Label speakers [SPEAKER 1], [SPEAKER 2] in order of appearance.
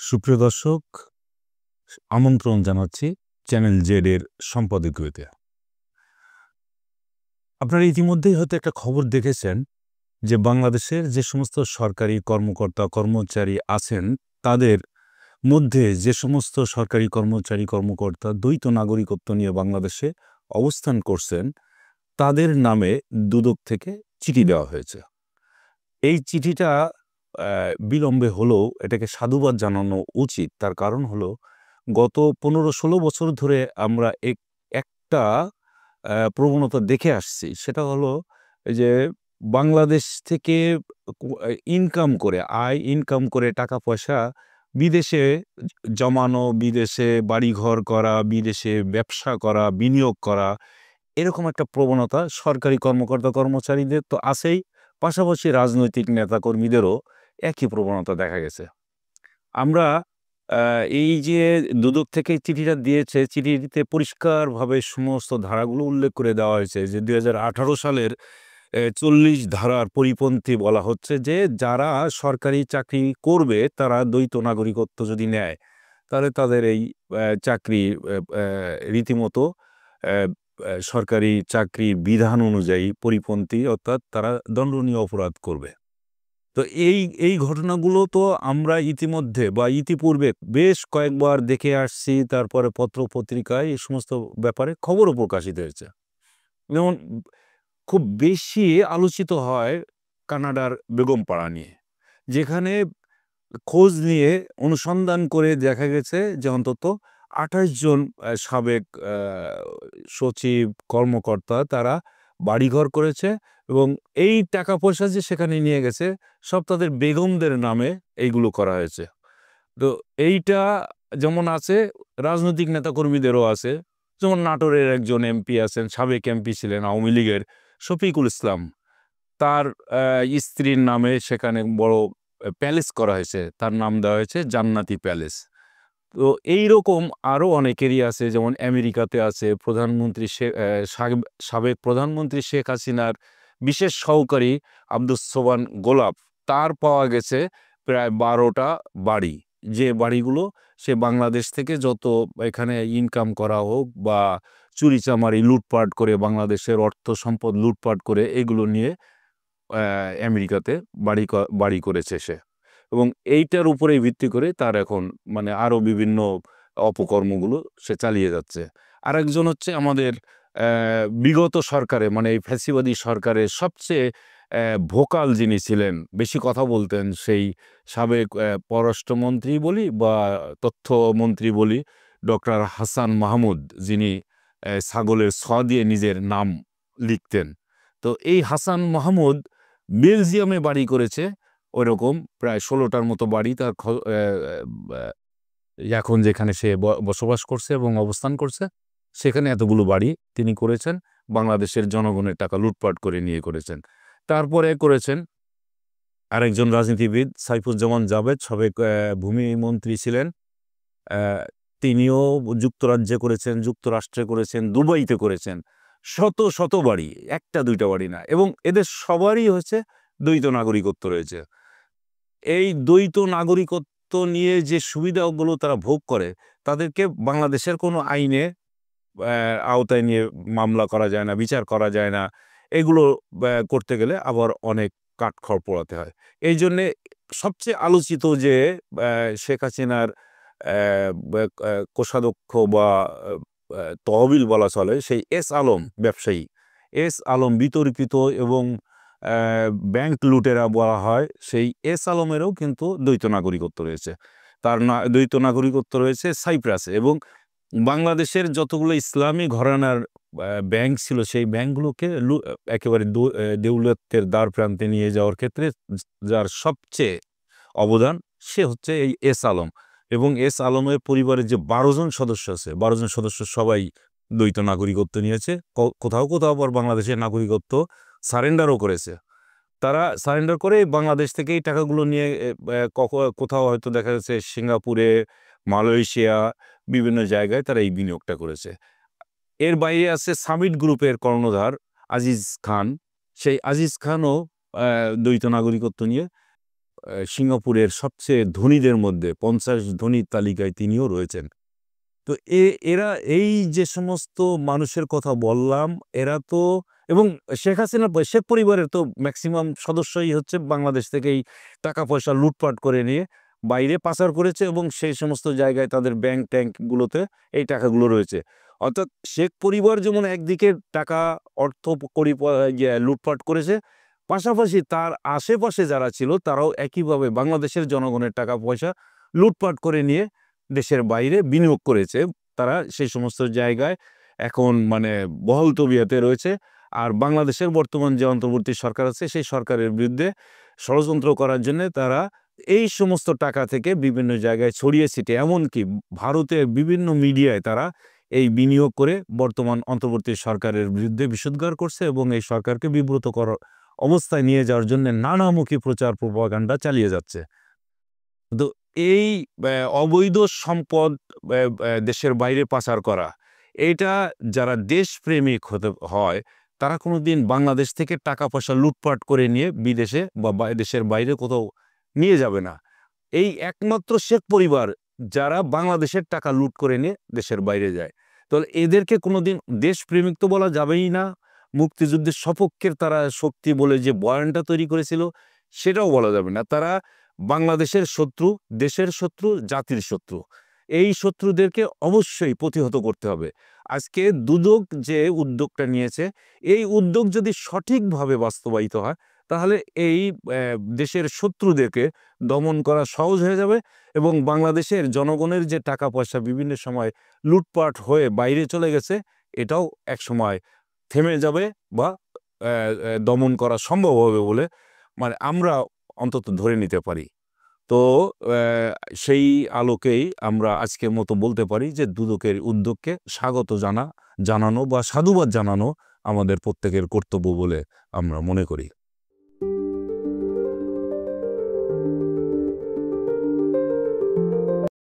[SPEAKER 1] সুপ্রিয় দর্শক, আমন্ত্রণ জানাচ্ছি চ্যানেল জেড এর সম্পাদকীয়তে। আপনারা ইতিমধ্যেই হয়তো একটা খবর দেখেছেন যে বাংলাদেশের যে সমস্ত সরকারি কর্মকর্তা কর্মচারী আছেন তাদের মধ্যে যে সমস্ত সরকারি কর্মকর্তা দ্বৈত নাগরিকত্ব নিয়ে বাংলাদেশে অবস্থান করছেন তাদের নামে দুদক থেকে চিঠি দেওয়া হয়েছে। এই চিঠিটা বিলম্বে হলেও এটাকে সাধুবাদ জানানো উচিত। তার কারণ হলো গত ১৫-১৬ বছর ধরে আমরা একটা প্রবণতা দেখে আসছি। সেটা হলো যে বাংলাদেশ থেকে আয় ইনকাম করে টাকা পয়সা বিদেশে জমানো, বিদেশে বাড়িঘর করা, বিদেশে ব্যবসা করা, বিনিয়োগ করা, এরকম একটা প্রবণতা সরকারি কর্মকর্তা কর্মচারীদের তো আছেই, পাশাপাশি রাজনৈতিক নেতাকর্মীদেরও একই প্রবণতা দেখা গেছে। আমরা এই যে দুদক থেকে চিঠিটা দিয়েছে, চিঠিতে পরিষ্কারভাবে সমস্ত ধারাগুলো উল্লেখ করে দেওয়া হয়েছে যে ২০১৮ সালের ৪০ ধারার পরিপন্থী বলা হচ্ছে যে যারা সরকারি চাকরি করবে তারা দ্বৈত নাগরিকত্ব যদি নেয় তাহলে তাদের এই চাকরি রীতিমতো সরকারি চাকরির বিধান অনুযায়ী পরিপন্থী, অর্থাৎ তারা দণ্ডনীয় অপরাধ করবে। তো এই ঘটনাগুলো তো আমরা ইতিমধ্যে বা ইতিপূর্বে বেশ কয়েকবার দেখে আসছি। তারপরে পত্র-পত্রিকায় এই সমস্ত ব্যাপারে খবরও প্রকাশিত হয়েছে। যেমন খুব বেশি আলোচিত হয় কানাডার বেগমপাড়া নিয়ে, যেখানে খোঁজ নিয়ে অনুসন্ধান করে দেখা গেছে যে অন্তত ২৮ জন সাবেক সচিব, কর্মকর্তা তারা বাড়িঘর করেছে এবং এই টাকা পয়সা যে সেখানে নিয়ে গেছে সব তাদের বেগমদের নামে এইগুলো করা হয়েছে। তো এইটা যেমন আছে, রাজনৈতিক নেতাকর্মীদেরও আছে। যেমন নাটোরের একজন এমপি আছেন, সাবেক এমপি ছিলেন আওয়ামী লীগের শফিকুল ইসলাম। তার স্ত্রীর নামে সেখানে বড় প্যালেস করা হয়েছে। তার নাম দেওয়া হয়েছে জান্নাতি প্যালেস। তো এইরকম আরও অনেকেরই আছে, যেমন আমেরিকাতে আছে প্রধানমন্ত্রী সাবেক প্রধানমন্ত্রী শেখ হাসিনার বিশেষ সহকারী আব্দুস সোবহান গোলাপ, তার পাওয়া গেছে প্রায় ১২টা বাড়ি। যে বাড়িগুলো সে বাংলাদেশ থেকে যত এখানে ইনকাম করা হোক বা চুরিচামারি লুটপাট করে বাংলাদেশের অর্থ সম্পদ লুটপাট করে এগুলো নিয়ে আমেরিকাতে বাড়ি করেছে সে, এবং এইটার উপরেই ভিত্তি করে তার এখন মানে আরও বিভিন্ন অপকর্মগুলো সে চালিয়ে যাচ্ছে। আরেকজন হচ্ছে আমাদের বিগত সরকারে মানে এই ফ্যাসিবাদী সরকারের সবচেয়ে ভোকাল যিনি ছিলেন, বেশি কথা বলতেন, সেই সাবেক পররাষ্ট্রমন্ত্রী বলি বা তথ্যমন্ত্রী বলি, ডক্টর হাসান মাহমুদ, যিনি ছাগলের ছ দিয়ে নিজের নাম লিখতেন। তো এই হাসান মাহমুদ বেলজিয়ামে বাড়ি করেছে ওইরকম প্রায় ১৬টার মতো বাড়ি তার এখন যেখানে সে বসবাস করছে এবং অবস্থান করছে সেখানে এতগুলো বাড়ি তিনি করেছেন, বাংলাদেশের জনগণের টাকা লুটপাট করে নিয়ে করেছেন। তারপরে করেছেন আরেকজন রাজনীতিবিদ সাইফুজ্জামান জাভেদ, সাবেক ভূমিমন্ত্রী ছিলেন। তিনিও যুক্তরাজ্যে করেছেন, যুক্তরাষ্ট্রে করেছেন, দুবাইতে করেছেন। শত শত বাড়ি, একটা দুইটা বাড়ি না, এবং এদের সবারই হচ্ছে দ্বৈত নাগরিকত্ব রয়েছে। এই দ্বৈত নাগরিকত্ব নিয়ে যে সুবিধাগুলো তারা ভোগ করে তাদেরকে বাংলাদেশের কোনো আইনে আওতায় নিয়ে মামলা করা যায় না, বিচার করা যায় না। এগুলো করতে গেলে আবার অনেক কাঠখড় পোড়াতে হয়। এই জন্যে সবচেয়ে আলোচিত যে শেখ হাসিনার কোষাধ্যক্ষ বা তহবিল বলা চলে, সেই এস আলম ব্যবসায়ী, এস আলম বিতর্কিত এবং ব্যাংক লুটেরা বলা হয়, সেই এস আলমেরও কিন্তু দ্বৈত নাগরিকত্ব রয়েছে। তার দ্বৈত নাগরিকত্ব রয়েছে সাইপ্রাসে, এবং বাংলাদেশের যতগুলো ইসলামী ঘরানার ব্যাংক ছিল সেই ব্যাংকগুলোকে একেবারে দেউলিয়তের দ্বার প্রান্তে নিয়ে যাওয়ার ক্ষেত্রে যার সবচেয়ে অবদান সে হচ্ছে এই এস আলম, এবং এস আলমের পরিবারের যে ১২ জন সদস্য আছে, ১২ জন সদস্য সবাই দ্বৈত নাগরিকত্ব নিয়েছে। কোথাও কোথাও আবার বাংলাদেশের নাগরিকত্ব সারেন্ডারও করেছে। তারা সারেন্ডার করে বাংলাদেশ থেকে এই টাকাগুলো নিয়ে কোথাও হয়তো দেখা যাচ্ছে সিঙ্গাপুরে, মালয়েশিয়া, বিভিন্ন জায়গায় তারা এই বিনিয়োগটা করেছে। এর বাইরে আছে সামিট গ্রুপের কর্ণধার আজিজ খান। সেই আজিজ খানও দ্বৈত নাগরিকত্ব নিয়ে সিঙ্গাপুরের সবচেয়ে ধনীদের মধ্যে 50 ধনীর তালিকায় তিনিও রয়েছেন। তো এরা এই যে সমস্ত মানুষের কথা বললাম, এরা তো এবং শেখ হাসিনা শেখ পরিবারের তো ম্যাক্সিমাম সদস্যই হচ্ছে বাংলাদেশ থেকেই টাকা পয়সা লুটপাট করে নিয়ে বাইরে পাচার করেছে এবং সেই সমস্ত জায়গায় তাদের ব্যাংক-ট্যাঙ্কগুলোতে এই টাকাগুলো রয়েছে। অর্থাৎ শেখ পরিবার যেমন একদিকে টাকা অর্থ লুটপাট করেছে, পাশাপাশি তার আশেপাশে যারা ছিল তারাও একইভাবে বাংলাদেশের জনগণের টাকা পয়সা লুটপাট করে নিয়ে দেশের বাইরে বিনিয়োগ করেছে। তারা সেই সমস্ত জায়গায় এখন মানে বহাল তবিয়তে রয়েছে। আর বাংলাদেশের বর্তমান যে অন্তর্বর্তী সরকার আছে সেই সরকারের বিরুদ্ধে ষড়যন্ত্র করার জন্যে তারা এই সমস্ত টাকা থেকে বিভিন্ন জায়গায় ছড়িয়ে ছিটিয়ে এমনকি ভারতের বিভিন্ন মিডিয়ায় তারা এই বিনিয়োগ করে বর্তমান অন্তর্বর্তী সরকারের বিরুদ্ধে বিষোদ্গার করছে এবং এই সরকারকে বিব্রত করার অবস্থায় নিয়ে যাওয়ার জন্য নানামুখী প্রচার প্রপাগান্ডা চালিয়ে যাচ্ছে। তো এই অবৈধ সম্পদ দেশের বাইরে পাচার করা, এইটা যারা দেশপ্রেমিক হতে হয় তারা কোনোদিন বাংলাদেশ থেকে টাকা পয়সা লুটপাট করে নিয়ে বিদেশে বা দেশের বাইরে কোথাও নিয়ে যাবে না। এই একমাত্র শেখ পরিবার যারা বাংলাদেশের টাকা লুট করে নিয়ে দেশের বাইরে যায়। তো এদেরকে কোনোদিন দেশপ্রেমিক তো বলা যাবেই না। মুক্তিযুদ্ধের সপক্ষের তারা শক্তি বলে যে বয়ানটা তৈরি করেছিল সেটাও বলা যাবে না। তারা বাংলাদেশের শত্রু, দেশের শত্রু, জাতির শত্রু। এই শত্রুদেরকে অবশ্যই প্রতিহত করতে হবে। আজকে দুদক যে উদ্যোগটা নিয়েছে, এই উদ্যোগ যদি সঠিকভাবে বাস্তবায়িত হয় তাহলে এই দেশের শত্রুদেরকে দমন করা সহজ হয়ে যাবে এবং বাংলাদেশের জনগণের যে টাকা পয়সা বিভিন্ন সময় লুটপাট হয়ে বাইরে চলে গেছে এটাও একসময় থেমে যাবে বা দমন করা সম্ভব হবে বলে মানে আমরা অন্তত ধরে নিতে পারি। তো সেই আলোকেই আমরা আজকের মতো বলতে পারি যে দুদকের উদ্যোগকে স্বাগত জানানো বা সাধুবাদ জানানো আমাদের প্রত্যেকের কর্তব্য বলে আমরা মনে করি।